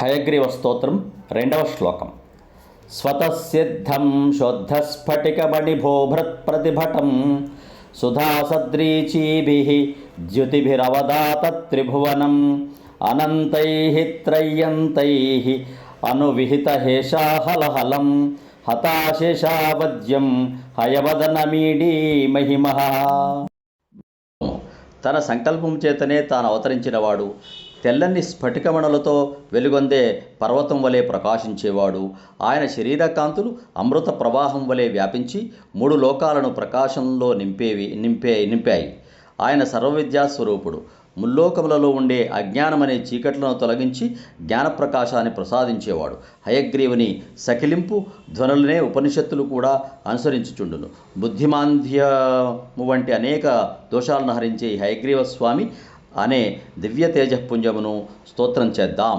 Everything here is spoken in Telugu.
హయగ్రీవ స్తోత్రం 2వ శ్లోకం. స్వతసిద్ధం శోద్ధస్ఫటికమణిభోభృత్ప్రతిభటం సుధాసద్రీచీభిః ద్యుతిభిరవదాత త్రిభువనం అనంతైః త్రయ్యంతైః అనువిహితహేషాహలహలం హతాశేషావద్యం హయవదనమీడీ మహిమః. తన సంకల్పం చేతనే తాను అవతరించినవాడు, తెల్లని స్ఫటికమణులతో వెలుగొందే పర్వతం వలె ప్రకాశించేవాడు. ఆయన శరీరకాంతులు అమృత ప్రవాహం వలె వ్యాపించి 3 లోకాలను ప్రకాశంలో నింపాయి. ఆయన సర్వవిద్యా స్వరూపుడు. ముల్లోకములలో ఉండే అజ్ఞానమనే చీకట్లను తొలగించి జ్ఞానప్రకాశాన్ని ప్రసాదించేవాడు. హయగ్రీవుని సకిలింపు ధ్వనులనే ఉపనిషత్తులు కూడా అనుసరించుచుండును. బుద్ధిమాంద్యము వంటి అనేక దోషాలను హరించే ఈ హయగ్రీవ స్వామి అనే దివ్య తేజపుంజమును స్తోత్రం చేద్దాం.